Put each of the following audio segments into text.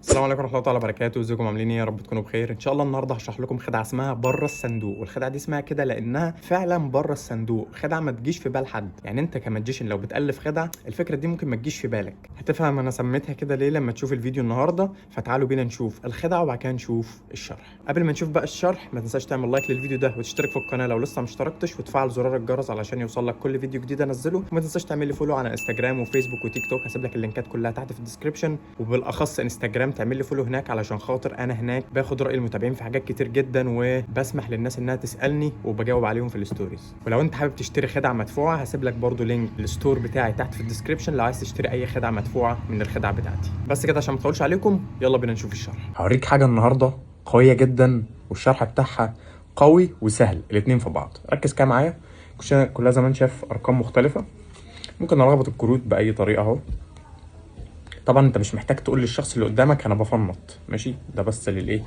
السلام عليكم ورحمه الله تعالى وبركاته. ازيكم عاملين ايه؟ يا رب تكونوا بخير. ان شاء الله النهارده هشرح لكم خدعه اسمها بره الصندوق، والخدعه دي اسمها كده لانها فعلا بره الصندوق، خدعه ما تجيش في بال حد. يعني انت كماجيشن لو بتالف خدعه الفكره دي ممكن ما تجيش في بالك. هتفهم انا سميتها كده ليه لما تشوف الفيديو النهارده. فتعالوا بينا نشوف الخدعه وبعد كده نشوف الشرح. قبل ما نشوف بقى الشرح ما تنساش تعمل لايك للفيديو ده وتشترك في القناه لو لسه ما اشتركتش، وتفعل زرار الجرس علشان يوصل لك كل فيديو جديد انزله. وما تنساش تعمل لي فولو على انستجرام وفيسبوك وتيك توك، هسيب لك اللينكات كلها تحت في الديسكربشن، وبالاخص انستجرام تعمل لي فولو هناك علشان خاطر انا هناك باخد راي المتابعين في حاجات كتير جدا، وبسمح للناس انها تسالني وبجاوب عليهم في الستوريز. ولو انت حابب تشتري خدعه مدفوعه هسيب لك برده لينك الستور بتاعي تحت في الديسكربشن لو عايز تشتري اي خدعه مدفوعه من الخدع بتاعتي. بس كده عشان ما اطولش عليكم، يلا بينا نشوف الشرح. هوريك حاجه النهارده قويه جدا والشرح بتاعها قوي وسهل الاتنين في بعض. ركز كده معايا. كلها زي ما انت شايف ارقام مختلفه. ممكن ارغبط الكروت باي طريقه اهو. طبعا انت مش محتاج تقول للشخص اللي قدامك انا بفنط، ماشي؟ ده بس للايه،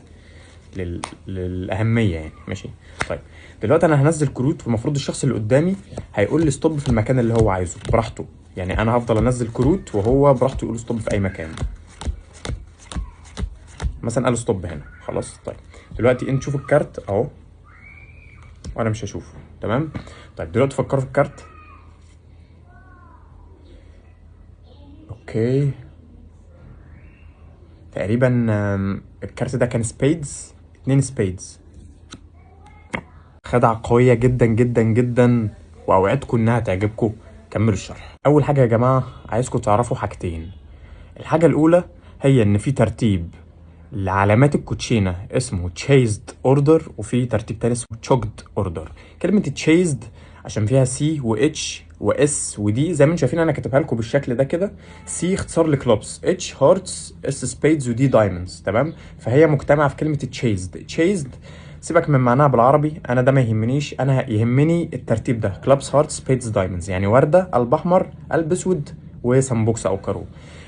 للاهميه يعني، ماشي؟ طيب دلوقتي انا هنزل كروت، والمفروض الشخص اللي قدامي هيقول لي ستوب في المكان اللي هو عايزه براحته. يعني انا هفضل انزل كروت وهو براحته يقول ستوب في اي مكان. مثلا قال ستوب هنا، خلاص. طيب دلوقتي انت شوف الكارت اهو وانا مش هشوفه، تمام؟ طيب دلوقتي فكروا في الكارت. اوكي، تقريبا الكارت ده كان سبيدز، 2 سبيدز. خدعة قوية جدا جدا جدا واوعدكم انها تعجبكم. كملوا الشرح. اول حاجة يا جماعة عايزكم تعرفوا حاجتين. الحاجة الاولى هي ان في ترتيب لعلامات الكوتشينة اسمه تشيزد اوردر، وفي ترتيب تاني اسمه تشوكد اوردر. كلمة تشيزد عشان فيها سي واتش واس ودي، زي ما انتم شايفين انا كاتبها لكم بالشكل ده كده. سي اختصار لكلوبس، اتش هارتس، اس سبيدز، ودي دايموندز، تمام؟ فهي مجتمعة في كلمة تشيزد. سيبك من معناها بالعربي، انا ده ما يهمنيش، انا يهمني الترتيب ده: كلابس، هارت، سبيدز، دايموندز. يعني ورده، قلب احمر، قلب اسود، وسمبوكس او كارو.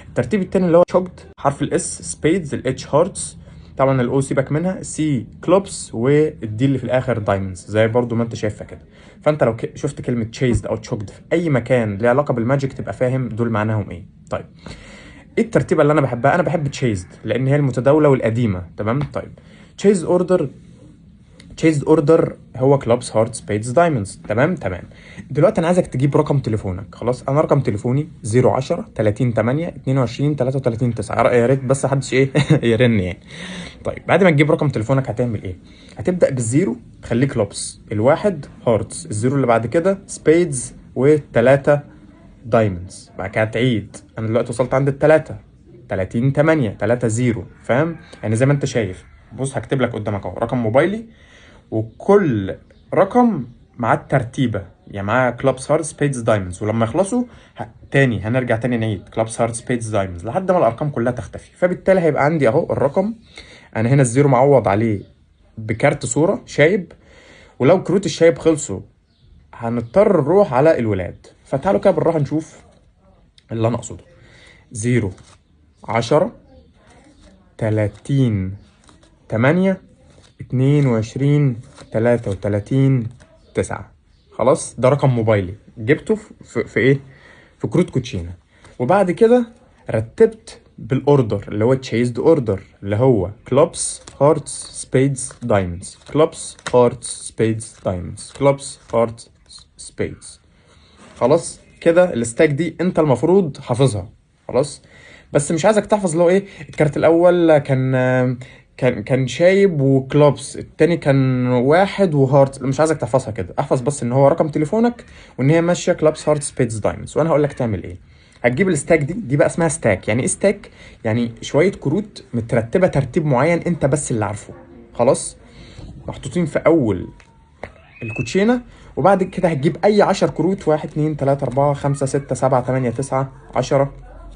الترتيب التاني اللي هو شوكد، حرف الاس سبيدز، الاتش هارتس، طبعا الاو سيبك منها، سي كلوبس، والدي اللي في الاخر دايموندز، زي برضو ما انت شايفها كده. فانت لو شفت كلمه تشيزد او تشوكد في اي مكان ليه علاقه بالماجيك تبقى فاهم دول معناهم ايه. طيب ايه الترتيبه اللي انا بحبها؟ انا بحب تشيزد لان هي المتداوله والقديمه، تمام؟ طيب تشيز اوردر هو كلابس، هارت، سبيدز، دايموندز، تمام. دلوقتي انا عايزك تجيب رقم تليفونك. خلاص، انا رقم تليفوني 010 30 8 22 33 9. يا ريت بس حدش ايه يرن يعني. طيب بعد ما تجيب رقم تليفونك هتعمل ايه؟ هتبدا بالزيرو، خليه كلوبس، الواحد هارتس، الزيرو اللي بعد كده سبيدز، والتلاته دايموندز. بعد كده تعيد. انا دلوقتي وصلت عند التلاته، 30 8 3 0، فاهم؟ يعني زي ما انت شايف. بص هكتب لك قدامك اهو رقم موبايلي، وكل رقم مع الترتيبه، يعني معاه كلابس، هارت، سبيدز، دايموندز. ولما يخلصوا تاني هنرجع تاني نعيد كلابس، هارت، سبيدز، دايموندز لحد ما الارقام كلها تختفي. فبالتالي هيبقى عندي اهو الرقم. انا هنا الزيرو معوض عليه بكارت صوره شايب، ولو كروت الشايب خلصوا هنضطر نروح على الولاد. فتعالوا كده بالراحه نشوف اللي انا اقصده. 0 10 30 8 22 33 9. خلاص، ده رقم موبايلي جبته في ايه؟ في كروت كوتشينه. وبعد كده رتبت بالاوردر اللي هو تشيزد اوردر، اللي هو كلوبس، هارتس، سبيدز، دايموندز، كلوبس، هارتس، سبيدز، دايموندز، كلوبس، هارتس، سبيدز. خلاص كده الستاك دي انت المفروض حافظها. خلاص، بس مش عايزك تحفظ اللي هو ايه. الكارت الاول كان شايب وكلوبس، التاني كان واحد وهارت. مش عايزك تحفظها كده، احفظ بس ان هو رقم تليفونك وان هي ماشيه كلوبس، هارت، سبيدز، دايموندز. وانا هقول لك تعمل ايه. هتجيب الستاك دي بقى اسمها ستاك. يعني ايه ستاك؟ يعني شويه كروت مترتبه ترتيب معين انت بس اللي عارفه. خلاص، محطوطين في اول الكوتشينه. وبعد كده هتجيب اي 10 كروت، 1 2 3 4 5 6 7 8 9 10،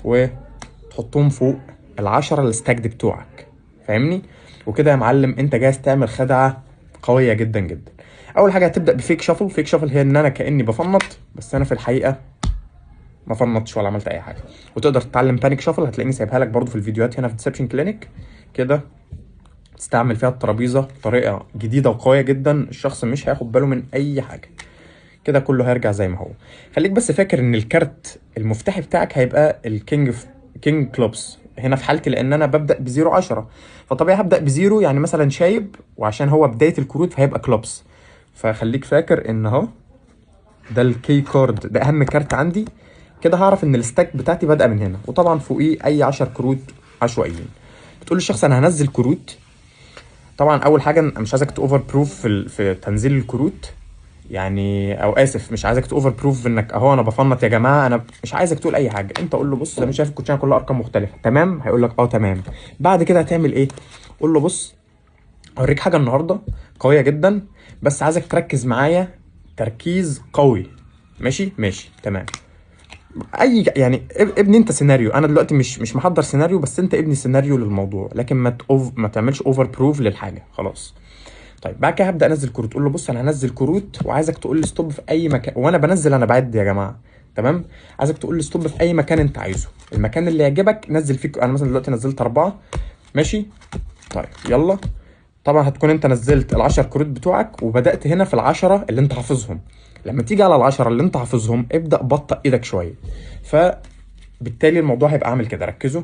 وتحطهم فوق ال10 الستاك بتوعك. فاهمني؟ وكده يا معلم انت جاهز تعمل خدعه قويه جدا جدا. اول حاجه هتبدا بفيك شافل. فيك شافل هي ان انا كاني بفنط، بس انا في الحقيقه ما فنطتش ولا عملت اي حاجه. وتقدر تتعلم بانيك شافل، هتلاقيني سايبها لك برضو في الفيديوهات هنا في ديسبشن كلينيك كده. تستعمل فيها الترابيزه بطريقه جديده وقويه جدا، الشخص مش هياخد باله من اي حاجه. كده كله هيرجع زي ما هو. خليك بس فاكر ان الكارت المفتاحي بتاعك هيبقى الكينج كينج كلوبس، هنا في حالتي لان انا ببدا بزيرو 10، فطبيعي هبدا بزيرو يعني مثلا شايب، وعشان هو بدايه الكروت فهيبقى كلوبس. فخليك فاكر ان اهو ده الكي كارد، ده اهم كارت عندي. كده هعرف ان الستاك بتاعتي بادئه من هنا، وطبعا فوقيه اي 10 كروت عشوائيين. بتقول للشخص انا هنزل كروت. طبعا اول حاجه أنا مش عايزك تاوفر بروف في تنزيل الكروت، يعني او اسف مش عايزك تاوفر بروف انك اهو انا بفنط يا جماعه، انا مش عايزك تقول اي حاجه. انت قول له بص انا شايف الكوتشينه كلها ارقام مختلفه، تمام؟ هيقول لك اه تمام. بعد كده هتعمل ايه؟ قول له بص اوريك حاجه النهارده قويه جدا، بس عايزك تركز معايا تركيز قوي. ماشي ماشي تمام. اي يعني ابني انت سيناريو، انا دلوقتي مش محضر سيناريو، بس انت ابني سيناريو للموضوع، لكن ما تعملش اوفر بروف للحاجه خلاص. طيب بعد كده هبدا انزل كروت. تقول له بص انا هنزل كروت وعايزك تقول لي ستوب في اي مكان، وانا بنزل انا بعد يا جماعه، تمام؟ عايزك تقول لي ستوب في اي مكان انت عايزه، المكان اللي يعجبك نزل فيه. انا مثلا دلوقتي نزلت 4، ماشي؟ طيب يلا. طبعا هتكون انت نزلت ال10 كروت بتوعك وبدات هنا في ال10 اللي انت حافظهم. لما تيجي على ال10 اللي انت حافظهم ابدا بطأ ايدك شويه، فبالتالي الموضوع هيبقى عامل كده. ركزوا.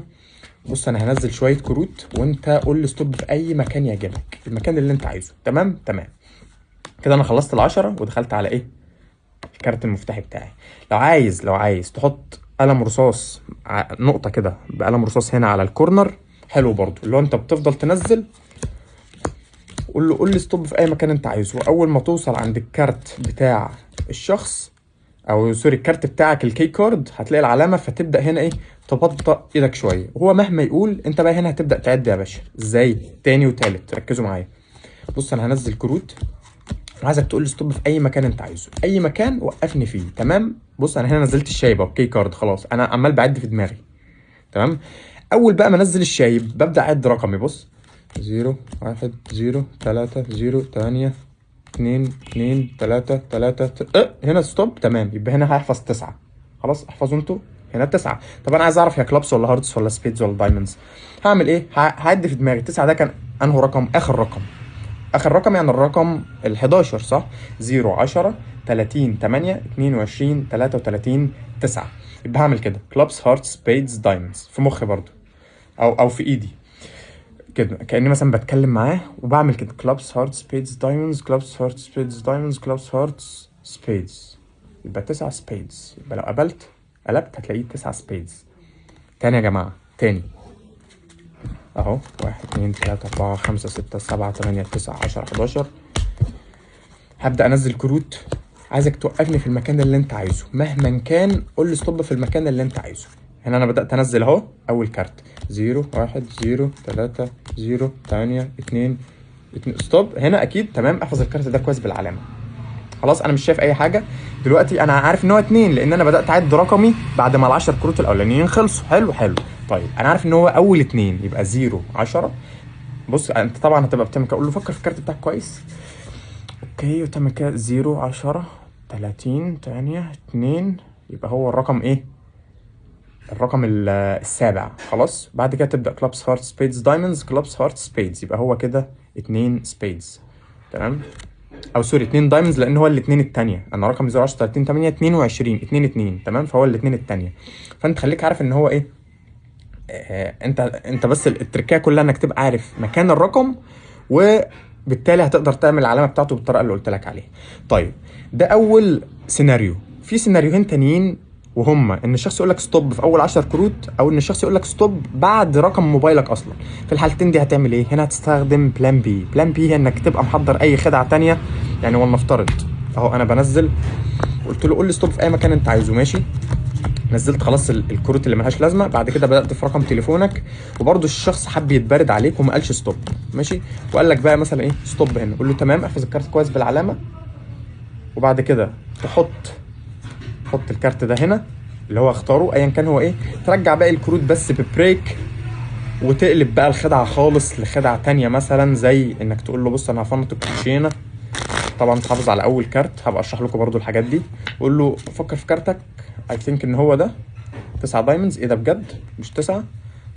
بص انا هنزل شويه كروت وانت قول لي ستوب في اي مكان يعجبك، المكان اللي انت عايزه، تمام؟ تمام. كده انا خلصت ال10 ودخلت على ايه؟ الكارت المفتاحي بتاعي. لو عايز تحط قلم رصاص نقطه كده بقلم رصاص هنا على الكورنر، حلو برضو. اللي هو انت بتفضل تنزل، قول لي ستوب في اي مكان انت عايزه، واول ما توصل عند الكارت بتاع الشخص، او سوري الكارت بتاعك الكي كارد، هتلاقي العلامه، فتبدا هنا ايه؟ تبطأ ايدك شويه، وهو مهما يقول انت بقى هنا هتبدا تعد يا باشا. ازاي؟ تاني وتالت. ركزوا معايا. بص انا هنزل كروت وعايزك تقول لي ستوب في اي مكان انت عايزه، اي مكان وقفني فيه، تمام؟ بص انا هنا نزلت الشايبه اوكي كارد، خلاص انا عمال بعد في دماغي، تمام؟ اول بقى ما انزل الشايب ببدا اعد رقمي. بص 0 1 0 3 0 8 2 2 3 3 هنا ستوب، تمام؟ يبقى هنا هحفظ 9. خلاص احفظوا انتوا هنا 9. طب انا عايز اعرف هي كلابس ولا هاردز ولا سبيدز ولا دايموندز. هعمل ايه؟ هعد في دماغي 9 ده كان انه رقم، اخر رقم يعني الرقم ال11 صح؟ 0 10 30 8 22 33 9. يبقى هعمل كده كلابس هارت سبيدز دايموندز في مخي برضو، او في ايدي كده، كاني مثلا بتكلم معاه وبعمل كده كلابس هارت سبيدز دايموندز، كلابس هارت سبيدز دايموندز، كلابس هارت سبيدز. يبقى 9 سبيدز. يبقى لو قلبت هتلاقيه 9 سبيدز. تاني يا جماعه، تاني اهو 1 2 3 4 5 6 7 8 9 10 11. هبدا انزل كروت، عايزك توقفني في المكان اللي انت عايزه مهما كان، قول لي ستوب في المكان اللي انت عايزه. هنا انا بدات انزل اهو اول كارت 0 1 0 3 0 8 2 ستوب. هنا اكيد تمام، احفظ الكارت ده كويس بالعلامه. خلاص انا مش شايف اي حاجه دلوقتي، انا عارف ان هو 2 لان انا بدات اعد رقمي بعد ما ال10 كروت الاولانيين خلصوا. حلو حلو. طيب انا عارف ان هو اول 2 يبقى 0 10. بص انت طبعا هتبقى بتعمل كده، قول له فكر في الكارت بتاعك كويس. اوكي وتعمل كده 0 10 30 8 2. يبقى هو الرقم ايه؟ الرقم السابع. خلاص بعد كده تبدا كلابس هارت سبيدز دايموندز، كلابس هارت سبيدز. يبقى هو كده 2 سبيدز، تمام؟ او سوري 2 دايموندز لان هو الاثنين الثانيه. انا رقم 0 10 30 8 22 2 2، تمام؟ فهو الاثنين الثانيه. فانت خليك عارف ان هو ايه. انت بس التركيه كلها انك تبقى عارف مكان الرقم، وبالتالي هتقدر تعمل العلامه بتاعته بالطريقه اللي قلت لك عليها. طيب ده اول سيناريو. في سيناريوهين تانيين، وهما ان الشخص يقول لك ستوب في اول 10 كروت، او ان الشخص يقول لك ستوب بعد رقم موبايلك اصلا. في الحالتين دي هتعمل ايه؟ هنا هتستخدم بلان بي. بلان بي هي انك تبقى محضر اي خدعه تانية. يعني ولنفترض اهو انا بنزل، قلت له قول لي ستوب في اي مكان انت عايزه، ماشي؟ نزلت خلاص الكروت اللي ملهاش لازمه. بعد كده بدات في رقم تليفونك، وبرده الشخص حب يتبرد عليك وما قالش ستوب، ماشي؟ وقال لك بقى مثلا ايه ستوب هنا، قول له تمام احفظ الكارت كويس بالعلامه. وبعد كده تحط الكارت ده هنا اللي هو اختاره ايا كان هو ايه، ترجع باقي الكروت بس ببريك، وتقلب بقى الخدعه خالص لخدعه تانية، مثلا زي انك تقول له بص انا هفنط الكوتشينه. طبعا تحافظ على اول كارت، هبقى اشرح لكم برضو الحاجات دي. قول له فكر في كارتك، اي ثينك ان هو ده 9 دايموندز. ايه ده بجد مش 9؟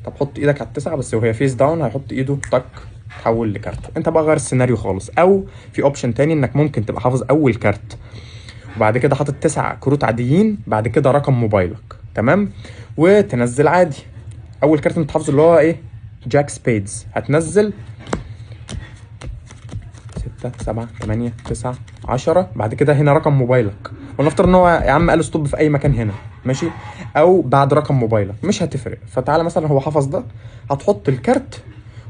طب حط ايدك على ال9 بس وهي فيس داون، هيحط ايده تك تحول لكارت. انت بقى غير السيناريو خالص. او في اوبشن تاني انك ممكن تبقى حافظ اول كارت وبعد كده حاطط 9 كروت عاديين، بعد كده رقم موبايلك، تمام؟ وتنزل عادي. اول كارت انت حافظه اللي هو ايه؟ جاك سبيدز. هتنزل 6 7 8 9 10. بعد كده هنا رقم موبايلك، ولنفترض ان هو يا عم قال ستوب في اي مكان هنا، ماشي، او بعد رقم موبايلك مش هتفرق. فتعالى مثلا هو حفظ ده، هتحط الكارت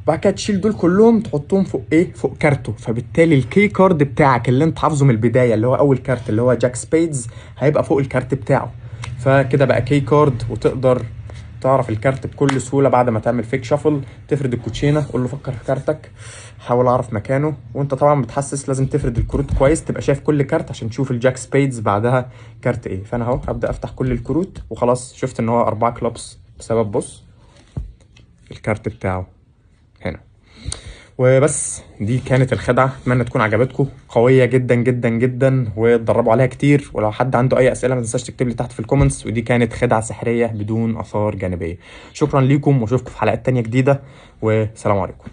وبعد كده تشيل دول كلهم تحطهم فوق ايه؟ فوق كارته. فبالتالي الكي كارد بتاعك اللي انت حافظه من البدايه اللي هو اول كارت اللي هو جاك سبيدز هيبقى فوق الكارت بتاعه. فكده بقى كي كارد، وتقدر تعرف الكارت بكل سهوله بعد ما تعمل فيك شافل. تفرد الكوتشينه، قول له فكر في كارتك، حاول اعرف مكانه. وانت طبعا بتحسس لازم تفرد الكروت كويس، تبقى شايف كل كارت عشان تشوف الجاك سبيدز بعدها كارت ايه. فانا اهو هبدا افتح كل الكروت وخلاص. شفت ان هو 4 كلوبس بسبب بص الكارت بتاعه هنا. وبس دي كانت الخدعة، اتمنى تكون عجبتكم، قوية جدا جدا جدا وتدربوا عليها كتير. ولو حد عنده اي اسئلة ما تنساش تكتب لي تحت في الكومنتس. ودي كانت خدعة سحرية بدون اثار جانبية. شكرا ليكم واشوفكم في حلقات تانية جديدة، وسلام عليكم.